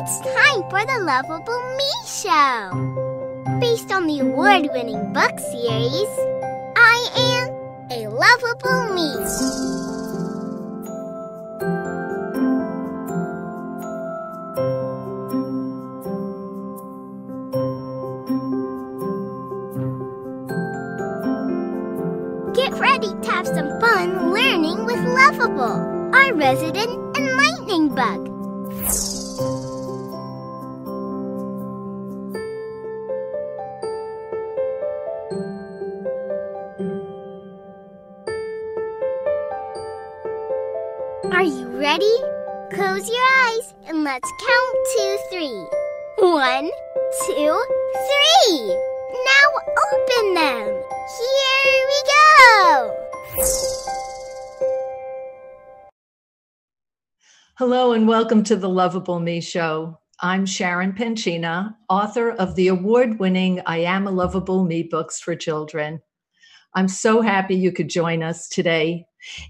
It's time for the Lovable Me Show. Based on the award-winning book series, I Am a Lovable Me. Get ready to have some fun learning with Lovable, our resident enlightening bug. Are you ready? Close your eyes and let's count to 3. 1, 2, 3. Now open them. Here we go. Hello and welcome to the Lovable Me Show. I'm Sharon Penchina, author of the award-winning I Am a Lovable Me books for children. I'm so happy you could join us today.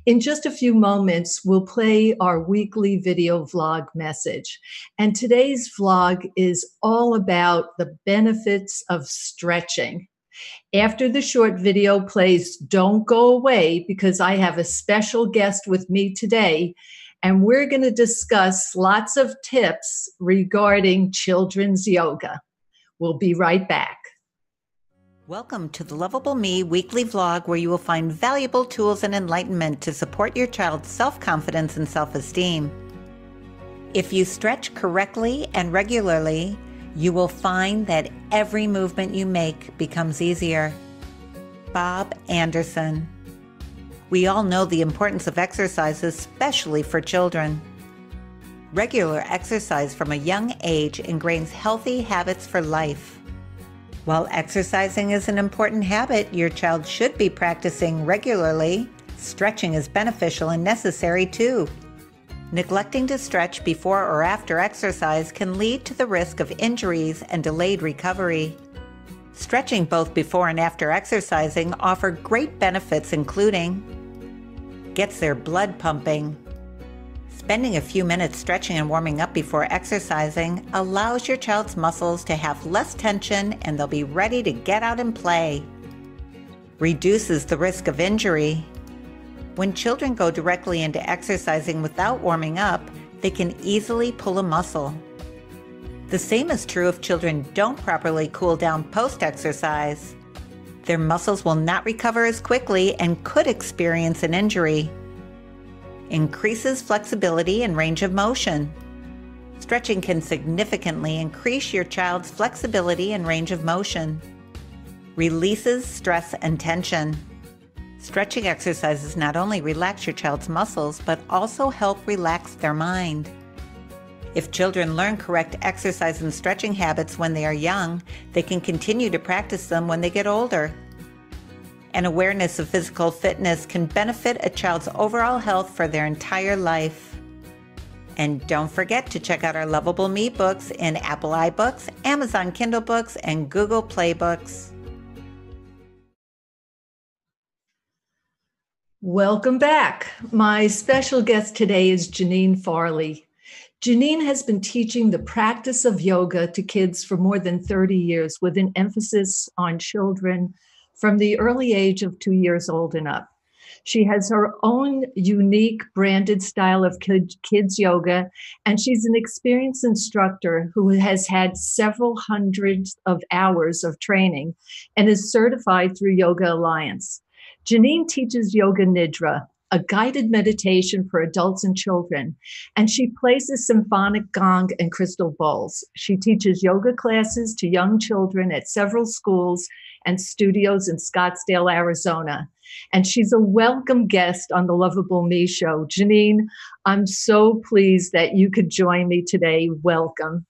In just a few moments, we'll play our weekly video vlog message. And today's vlog is all about the benefits of stretching. After the short video plays, don't go away because I have a special guest with me today, and we're going to discuss lots of tips regarding children's yoga. We'll be right back. Welcome to the Lovable Me weekly vlog, where you will find valuable tools and enlightenment to support your child's self-confidence and self-esteem. If you stretch correctly and regularly, you will find that every movement you make becomes easier. Bob Anderson. We all know the importance of exercise, especially for children. Regular exercise from a young age ingrains healthy habits for life. While exercising is an important habit your child should be practicing regularly, stretching is beneficial and necessary too. Neglecting to stretch before or after exercise can lead to the risk of injuries and delayed recovery. Stretching both before and after exercising offer great benefits, including gets their blood pumping. Spending a few minutes stretching and warming up before exercising allows your child's muscles to have less tension and they'll be ready to get out and play. Reduces the risk of injury. When children go directly into exercising without warming up, they can easily pull a muscle. The same is true if children don't properly cool down post-exercise. Their muscles will not recover as quickly and could experience an injury. Increases flexibility and range of motion. Stretching can significantly increase your child's flexibility and range of motion. Releases stress and tension. Stretching exercises not only relax your child's muscles, but also help relax their mind. If children learn correct exercise and stretching habits when they are young, they can continue to practice them when they get older. An awareness of physical fitness can benefit a child's overall health for their entire life. And don't forget to check out our Lovable Me books in Apple iBooks, Amazon Kindle books, and Google Play books. Welcome back. My special guest today is Jeanie Farley. Jeanie has been teaching the practice of yoga to kids for more than 30 years with an emphasis on children from the early age of 2 years old and up. She has her own unique branded style of kids yoga, and she's an experienced instructor who has had several hundreds of hours of training and is certified through Yoga Alliance. Jeanie teaches Yoga Nidra, a guided meditation for adults and children, and she plays a symphonic gong and crystal bowls. She teaches yoga classes to young children at several schools and studios in Scottsdale, Arizona. And she's a welcome guest on the Lovable Me Show. Jeanie, I'm so pleased that you could join me today. Welcome.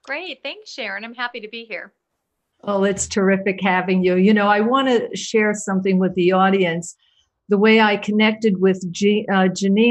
Great. Thanks, Sharon. I'm happy to be here. Oh, it's terrific having you. You know, I want to share something with the audience. The way I connected with Jeanie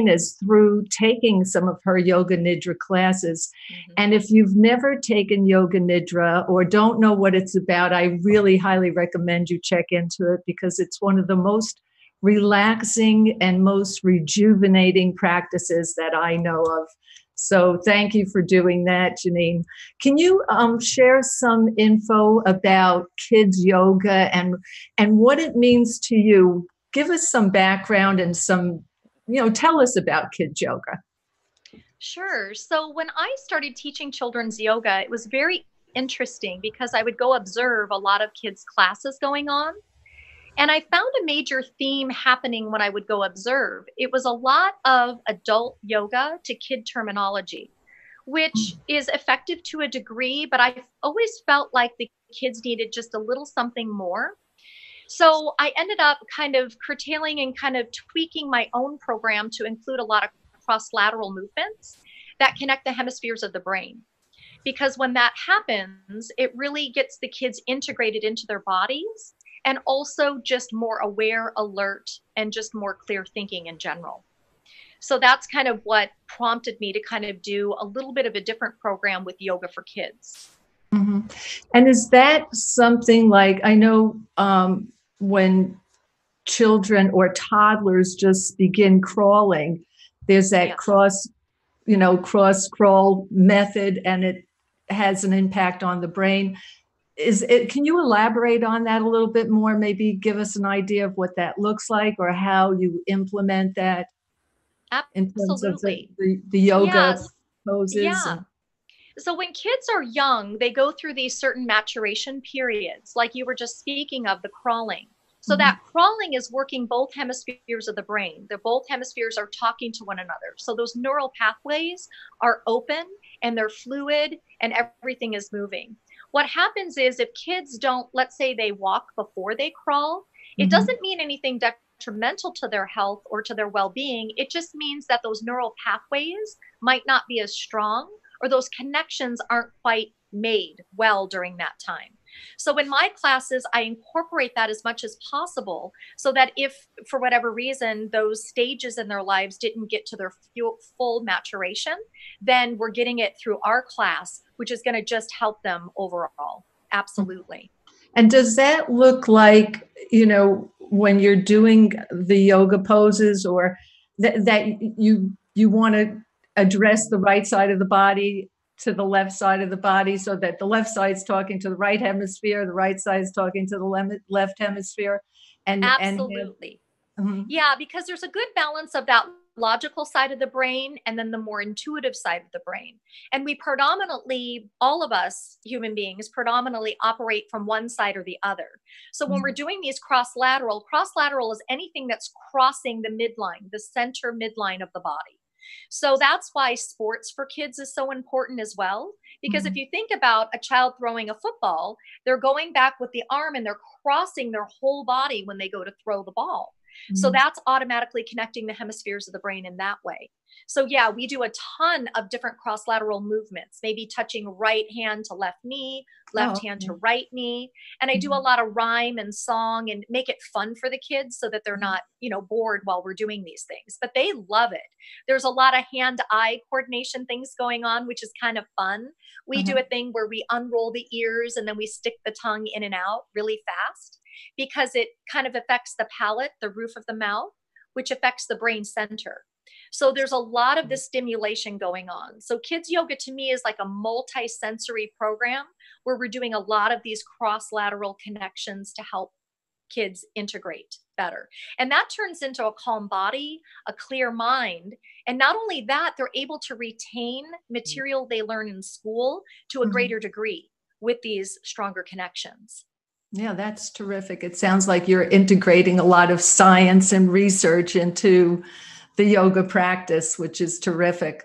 is through taking some of her Yoga Nidra classes. Mm-hmm. And if you've never taken Yoga Nidra or don't know what it's about, I really highly recommend you check into it because it's one of the most relaxing and most rejuvenating practices that I know of. So thank you for doing that, Janine. Can you share some info about kids yoga and what it means to you? Give us some background and some, tell us about kids yoga. Sure. So when I started teaching children's yoga, it was very interesting because I would go observe a lot of kids' classes going on. And I found a major theme happening when I would go observe. It was a lot of adult yoga to kid terminology, which is effective to a degree, but I've always felt like the kids needed just a little something more. So I ended up kind of curtailing and kind of tweaking my own program to include a lot of cross-lateral movements that connect the hemispheres of the brain. Because when that happens, it really gets the kids integrated into their bodies and also just more aware, alert, and just more clear thinking in general. So that's kind of what prompted me to kind of do a little bit of a different program with yoga for kids. Mm-hmm. And is that something like, I know when children or toddlers just begin crawling, there's that cross crawl method, and it has an impact on the brain. Can you elaborate on that a little bit more? Maybe give us an idea of what that looks like or how you implement that in terms of the yoga poses. Yeah. So when kids are young, they go through these certain maturation periods, like you were just speaking of the crawling. So that crawling is working both hemispheres of the brain. Both hemispheres are talking to one another. So those neural pathways are open and they're fluid and everything is moving. What happens is if kids don't, let's say they walk before they crawl, it doesn't mean anything detrimental to their health or to their well-being. It just means that those neural pathways might not be as strong, or those connections aren't quite made well during that time. So in my classes, I incorporate that as much as possible so that if for whatever reason those stages in their lives didn't get to their full maturation, then we're getting it through our class, which is going to just help them overall. Absolutely. And does that look like, when you're doing the yoga poses, or that you want to address the right side of the body to the left side of the body so that the left side's talking to the right hemisphere, the right side's talking to the left hemisphere? Absolutely. Yeah, because there's a good balance of that logical side of the brain and then the more intuitive side of the brain. And we predominantly, all of us human beings predominantly operate from one side or the other. So when we're doing these cross-lateral is anything that's crossing the midline, the center midline of the body. So that's why sports for kids is so important as well. Because if you think about a child throwing a football, they're going back with the arm and they're crossing their whole body when they go to throw the ball. So that's automatically connecting the hemispheres of the brain in that way. So yeah, we do a ton of different cross-lateral movements, maybe touching right hand to left knee, left hand to right knee. And I do a lot of rhyme and song and make it fun for the kids so that they're not, bored while we're doing these things, but they love it. There's a lot of hand-eye coordination things going on, which is kind of fun. We do a thing where we unroll the ears and then we stick the tongue in and out really fast, because it kind of affects the palate, the roof of the mouth, which affects the brain center. So there's a lot of this stimulation going on. So kids yoga to me is like a multi-sensory program where we're doing a lot of these cross-lateral connections to help kids integrate better. And that turns into a calm body, a clear mind. And not only that, they're able to retain material they learn in school to a greater degree with these stronger connections. Yeah, that's terrific. It sounds like you're integrating a lot of science and research into the yoga practice, which is terrific.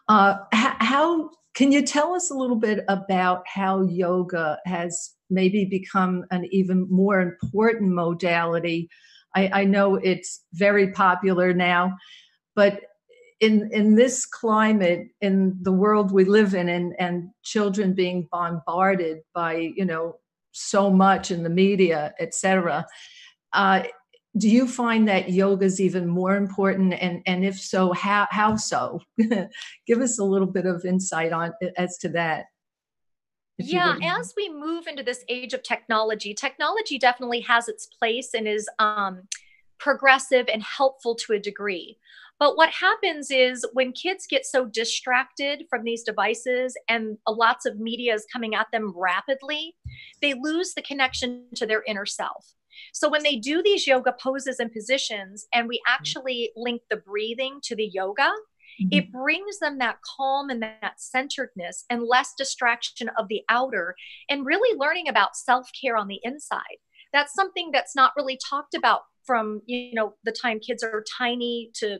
How can you tell us a little bit about how yoga has maybe become an even more important modality? I know it's very popular now, but in this climate, in the world we live in, and children being bombarded by, so much in the media, et cetera, do you find that yoga is even more important? And if so, how so? Give us a little bit of insight as to that. Yeah, as we move into this age of technology definitely has its place and is progressive and helpful to a degree. But what happens is when kids get so distracted from these devices and lots of media is coming at them rapidly, they lose the connection to their inner self. So when they do these yoga poses and positions, and we actually link the breathing to the yoga, it brings them that calm and that centeredness and less distraction of the outer, and really learning about self-care on the inside. That's something that's not really talked about from, the time kids are tiny to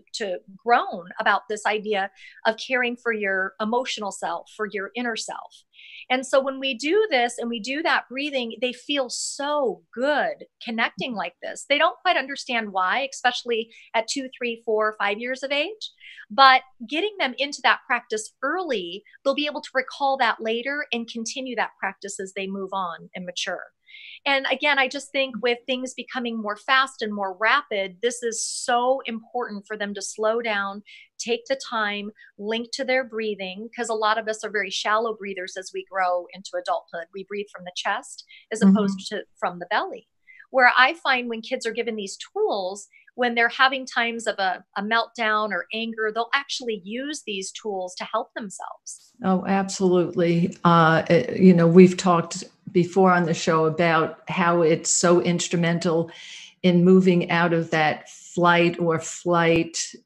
grown, about this idea of caring for your emotional self, for your inner self. And so when we do this and we do that breathing, they feel so good connecting like this. They don't quite understand why, especially at 2, 3, 4, 5 years of age. But getting them into that practice early, they'll be able to recall that later and continue that practice as they move on and mature. And again, I just think with things becoming more fast and more rapid, this is so important for them to slow down, take the time, link to their breathing, because a lot of us are very shallow breathers as we grow into adulthood. We breathe from the chest as opposed to from the belly. Where I find when kids are given these tools, when they're having times of a meltdown or anger, they'll actually use these tools to help themselves. Oh, absolutely. We've talked before on the show about how it's so instrumental in moving out of that flight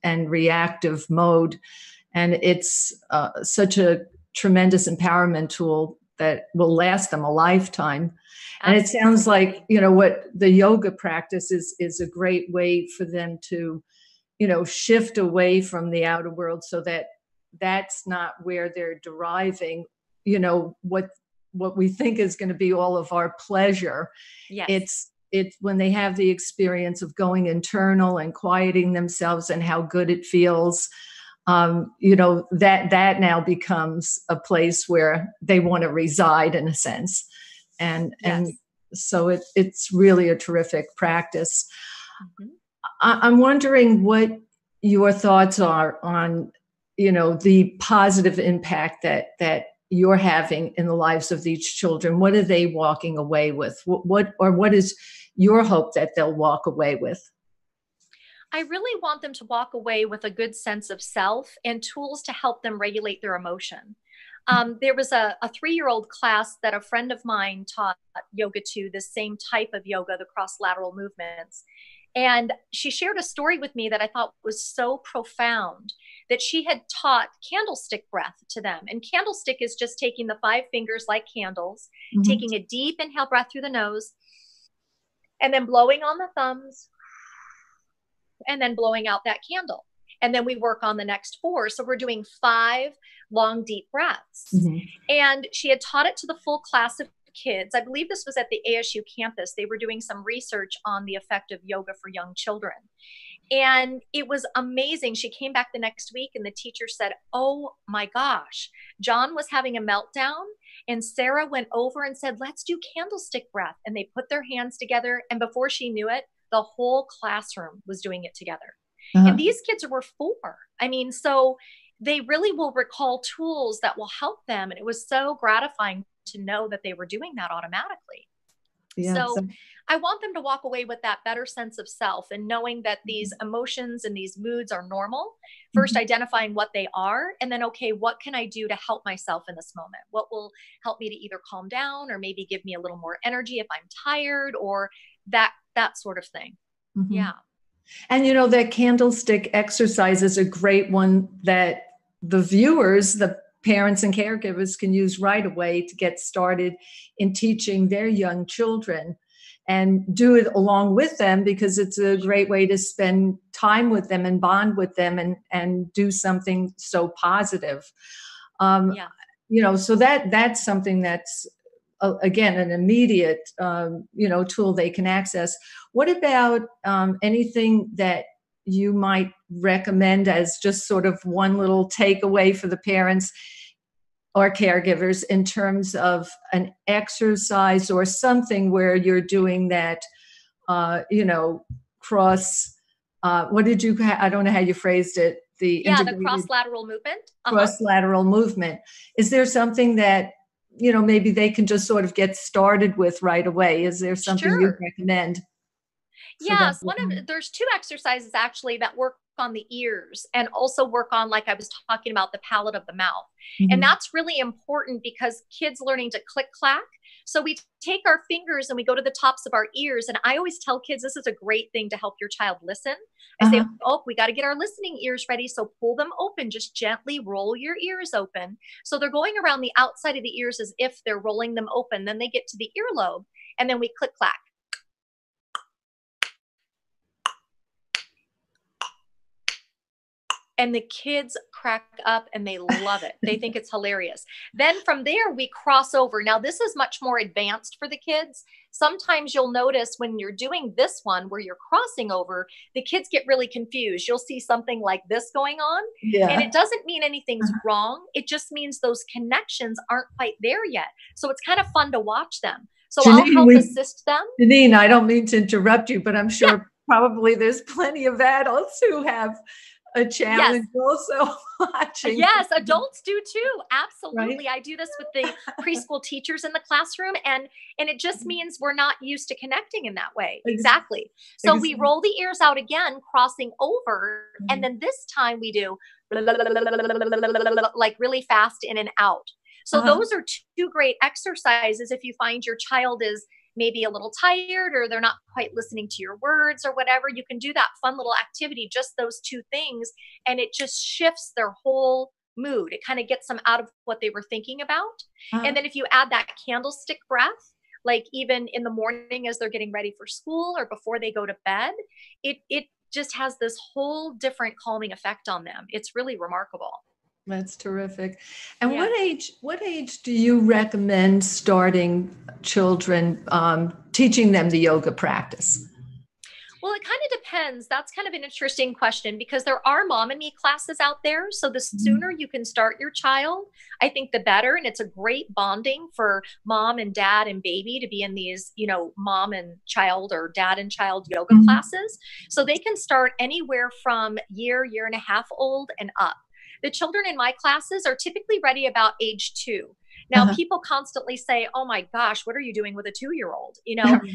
and reactive mode. And it's such a tremendous empowerment tool that will last them a lifetime. And it sounds like, what the yoga practice is a great way for them to, shift away from the outer world, so that that's not where they're deriving, what we think is going to be all of our pleasure. Yes. It's when they have the experience of going internal and quieting themselves and how good it feels. That now becomes a place where they want to reside, in a sense. And so it's really a terrific practice. I'm wondering what your thoughts are on, the positive impact that you're having in the lives of these children. What are they walking away with? What is your hope that they'll walk away with? I really want them to walk away with a good sense of self and tools to help them regulate their emotion. There was a 3-year-old class that a friend of mine taught yoga to, the same type of yoga, the cross-lateral movements. And she shared a story with me that I thought was so profound, that she had taught candlestick breath to them. And candlestick is just taking the 5 fingers like candles, taking a deep inhale breath through the nose, and then blowing on the thumbs, and then blowing out that candle. And then we work on the next 4. So we're doing 5 long, deep breaths. And she had taught it to the full class of kids. I believe this was at the ASU campus. They were doing some research on the effect of yoga for young children. And it was amazing. She came back the next week and the teacher said, "Oh my gosh, John was having a meltdown." And Sarah went over and said, "Let's do candlestick breath." And they put their hands together. And before she knew it, the whole classroom was doing it together. And these kids were 4. I mean, so they really will recall tools that will help them. And it was so gratifying to know that they were doing that automatically. So I want them to walk away with that better sense of self, and knowing that these emotions and these moods are normal. First, identifying what they are, and then, okay, what can I do to help myself in this moment? What will help me to either calm down or maybe give me a little more energy if I'm tired, or that sort of thing. Yeah. And, that candlestick exercise is a great one that the viewers, the parents and caregivers, can use right away to get started in teaching their young children, and do it along with them, because it's a great way to spend time with them and bond with them and do something so positive. So that's something that's, again, an immediate, tool they can access. What about anything that you might recommend as just sort of one little takeaway for the parents or caregivers in terms of an exercise or something where you're doing that, cross, what did you, I don't know how you phrased it. The cross-lateral movement. Cross-lateral movement. Is there something that, maybe they can just sort of get started with right away? Is there something you recommend? Yes, there's two exercises actually that work on the ears and also work on, like I was talking about, the palate of the mouth. And that's really important because kids learning to click clack. So we take our fingers and we go to the tops of our ears. And I always tell kids this is a great thing to help your child listen. I say, oh, we got to get our listening ears ready. So pull them open, just gently roll your ears open. So they're going around the outside of the ears as if they're rolling them open. Then they get to the earlobe and then we click clack. And the kids crack up and they love it. They think it's hilarious. Then from there, we cross over. Now, this is much more advanced for the kids. Sometimes you'll notice when you're doing this one where you're crossing over, the kids get really confused. You'll see something like this going on. Yeah. And it doesn't mean anything's wrong. It just means those connections aren't quite there yet. So it's kind of fun to watch them. So Jeanie, I'll help assist them. Jeanie, I don't mean to interrupt you, but I'm sure probably there's plenty of adults who have a challenge also watching. Yes, adults do too. Absolutely. Right? I do this with the preschool teachers in the classroom, and it just means we're not used to connecting in that way. Exactly. So we roll the ears out again, crossing over, and then this time we do like really fast in and out. So those are two great exercises if you find your child is maybe a little tired or they're not quite listening to your words or whatever. You can do that fun little activity, just those two things, and it just shifts their whole mood. It kind of gets them out of what they were thinking about. And then if you add that candlestick breath, like even in the morning as they're getting ready for school or before they go to bed, it just has this whole different calming effect on them. It's really remarkable. That's terrific. And what age do you recommend starting children, teaching them the yoga practice? Well, it kind of depends. That's kind of an interesting question because there are mom and me classes out there. So the sooner you can start your child, I think the better. And it's a great bonding for mom and dad and baby to be in these, mom and child or dad and child yoga classes. So they can start anywhere from year and a half old and up. The children in my classes are typically ready about age 2. Now, people constantly say, oh my gosh, what are you doing with a 2-year-old?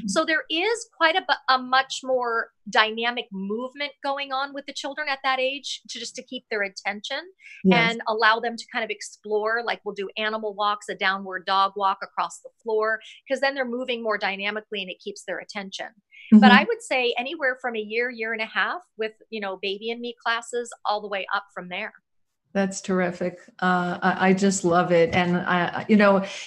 So there is quite a much more dynamic movement going on with the children at that age to keep their attention and allow them to kind of explore, like we'll do animal walks, a downward dog walk across the floor, because then they're moving more dynamically and it keeps their attention. But I would say anywhere from a year and a half with, baby and me classes all the way up from there. That's terrific. I just love it. And,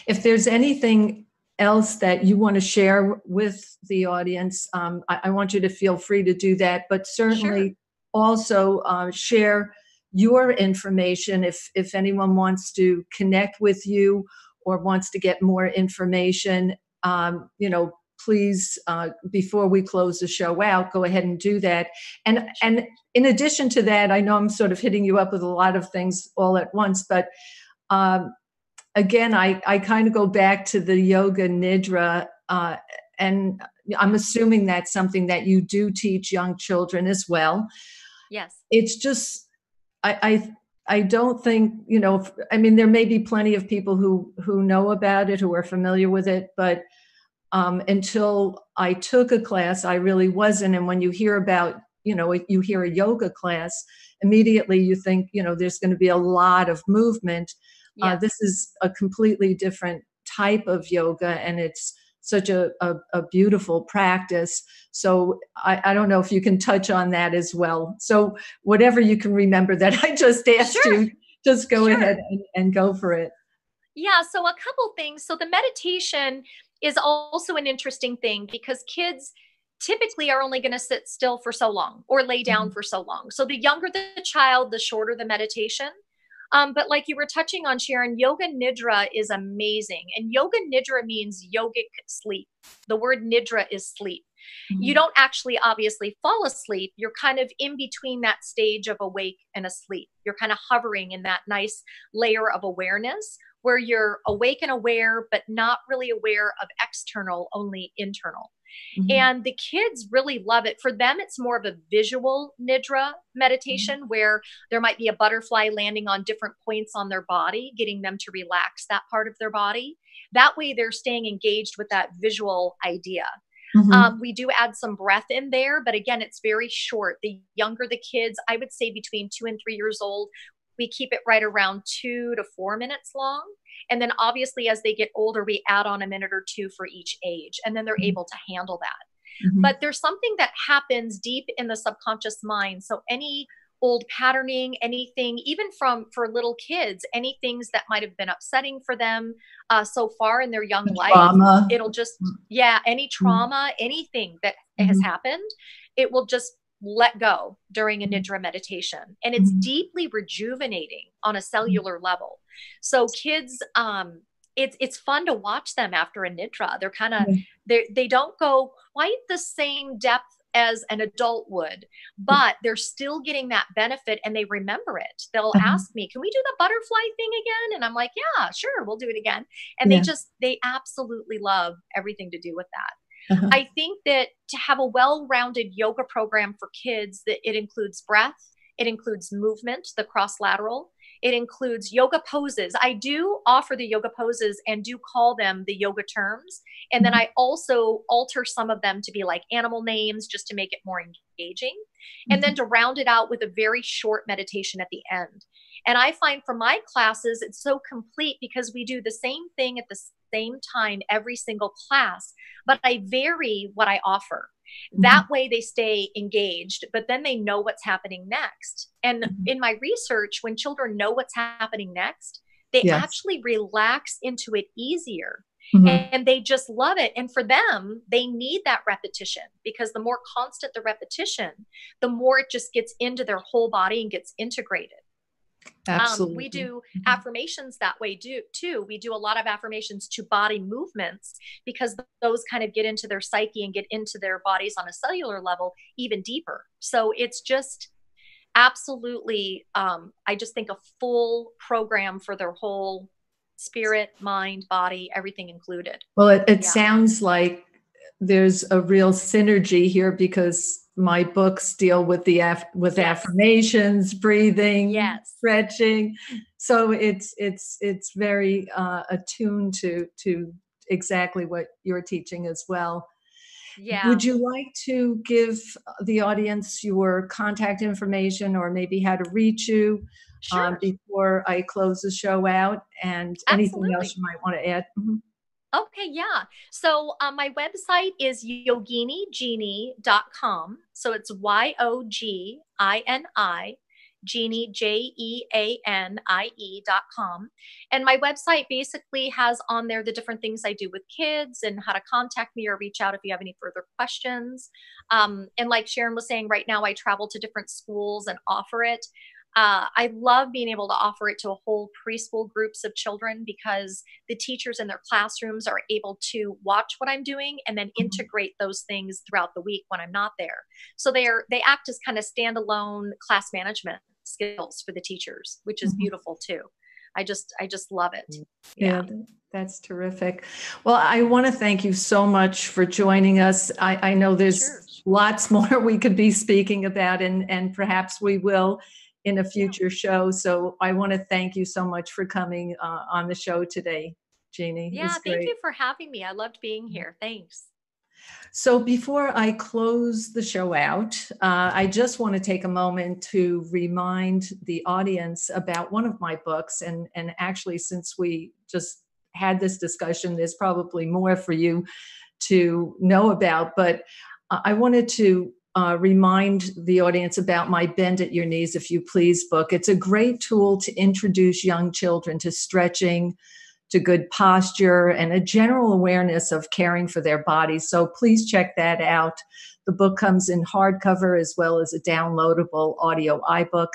if there's anything else that you want to share with the audience, I want you to feel free to do that. But certainly also share your information if anyone wants to connect with you or wants to get more information, please, before we close the show out, go ahead and do that. And in addition to that, I know I'm sort of hitting you up with a lot of things all at once, but again, I kind of go back to the yoga nidra, and I'm assuming that's something that you do teach young children as well. Yes. It's just, I don't think, there may be plenty of people who know about it, who are familiar with it, but until I took a class, I really wasn't. And when you hear about, you hear a yoga class, immediately you think, there's going to be a lot of movement. Yes. This is a completely different type of yoga, and it's such a beautiful practice. So I don't know if you can touch on that as well. So whatever you can remember that I just asked you, just go ahead and go for it. Yeah. So a couple things. So the meditation is also an interesting thing because kids typically are only going to sit still for so long or lay down for so long. So the younger the child, the shorter the meditation. But like you were touching on, Sharon, yoga nidra is amazing. And yoga nidra means yogic sleep. The word nidra is sleep. You don't actually obviously fall asleep. You're kind of in between that stage of awake and asleep. You're kind of hovering in that nice layer of awareness where you're awake and aware, but not really aware of external, only internal. And the kids really love it. For them, it's more of a visual nidra meditation where there might be a butterfly landing on different points on their body, getting them to relax that part of their body. That way they're staying engaged with that visual idea. We do add some breath in there, but again, it's very short. The younger the kids, I would say between 2 and 3 years old, we keep it right around 2 to 4 minutes long. And then obviously as they get older, we add on a minute or two for each age, and then they're able to handle that. But there's something that happens deep in the subconscious mind. So any old patterning, anything, even for little kids, any things that might have been upsetting for them so far in their young life, it'll just, any trauma, anything that has happened, it will just let go during a Nidra meditation. And it's deeply rejuvenating on a cellular level. So kids, it's fun to watch them after a Nidra. They're kind of, they don't go quite the same depth as an adult would, but they're still getting that benefit and they remember it. They'll ask me, can we do the butterfly thing again? And I'm like, yeah, sure, we'll do it again. And they absolutely love everything to do with that. I think that to have a well-rounded yoga program for kids, that it includes breath, it includes movement, the cross-lateral, it includes yoga poses. I do offer the yoga poses and do call them the yoga terms. And then I also alter some of them to be like animal names just to make it more engaging. And then to round it out with a very short meditation at the end. And I find for my classes, it's so complete because we do the same thing at the same time every single class, but I vary what I offer. That way they stay engaged, but then they know what's happening next. And in my research, when children know what's happening next, they actually relax into it easier. And they just love it. And for them, they need that repetition, because the more constant the repetition, the more it just gets into their whole body and gets integrated. Absolutely. We do affirmations that way too. We do a lot of affirmations to body movements, because those kind of get into their psyche and get into their bodies on a cellular level even deeper. So it's just absolutely, I just think a full program for their whole spirit, mind, body, everything included. Well, it sounds like there's a real synergy here, because my books deal with the affirmations, breathing, stretching. So it's very attuned to exactly what you're teaching as well. Yeah. Would you like to give the audience your contact information, or maybe how to reach you before I close the show out, and anything else you might want to add? Okay, yeah. So my website is yoginijenie.com. So it's YOGINI, Jeanie, JEANIE.com. And my website basically has on there the different things I do with kids and how to contact me or reach out if you have any further questions. And like Sharon was saying, right now I travel to different schools and offer it. I love being able to offer it to a whole preschool groups of children, because the teachers in their classrooms are able to watch what I'm doing and then integrate those things throughout the week when I'm not there. So they act as kind of standalone class management skills for the teachers, which is beautiful too. I just love it. Yeah, that's terrific. Well, I want to thank you so much for joining us. I know there's lots more we could be speaking about, and perhaps we will in a future show. So I want to thank you so much for coming on the show today, Jeanie. Yeah, thank you for having me. I loved being here. Thanks. So before I close the show out, I just want to take a moment to remind the audience about one of my books. And actually, since we just had this discussion, there's probably more for you to know about. But I wanted to remind the audience about my Bend at Your Knees, If You Please book. It's a great tool to introduce young children to stretching, to good posture, and a general awareness of caring for their bodies. So please check that out. The book comes in hardcover as well as a downloadable audio iBook.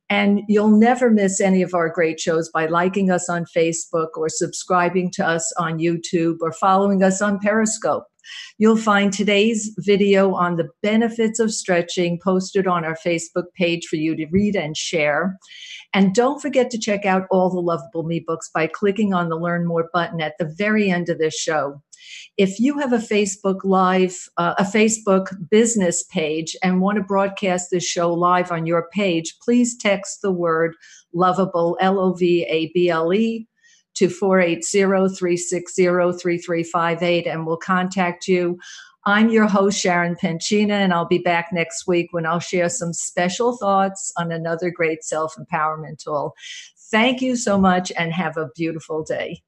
And you'll never miss any of our great shows by liking us on Facebook, or subscribing to us on YouTube, or following us on Periscope. You'll find today's video on the benefits of stretching posted on our Facebook page for you to read and share. And don't forget to check out all the Lovable Me books by clicking on the Learn More button at the very end of this show. If you have a Facebook business page and want to broadcast this show live on your page, please text the word Lovable, LOVABLE, to 480-360-3358, and we'll contact you. I'm your host, Sharon Penchina, and I'll be back next week when I'll share some special thoughts on another great self-empowerment tool. Thank you so much and have a beautiful day.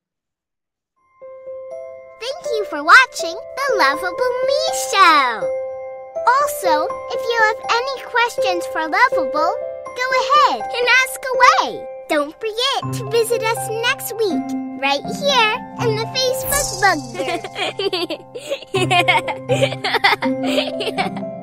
Thank you for watching The Lovable Me Show. Also, if you have any questions for Lovable, go ahead and ask away. Don't forget to visit us next week, right here in the Facebook Bugbear.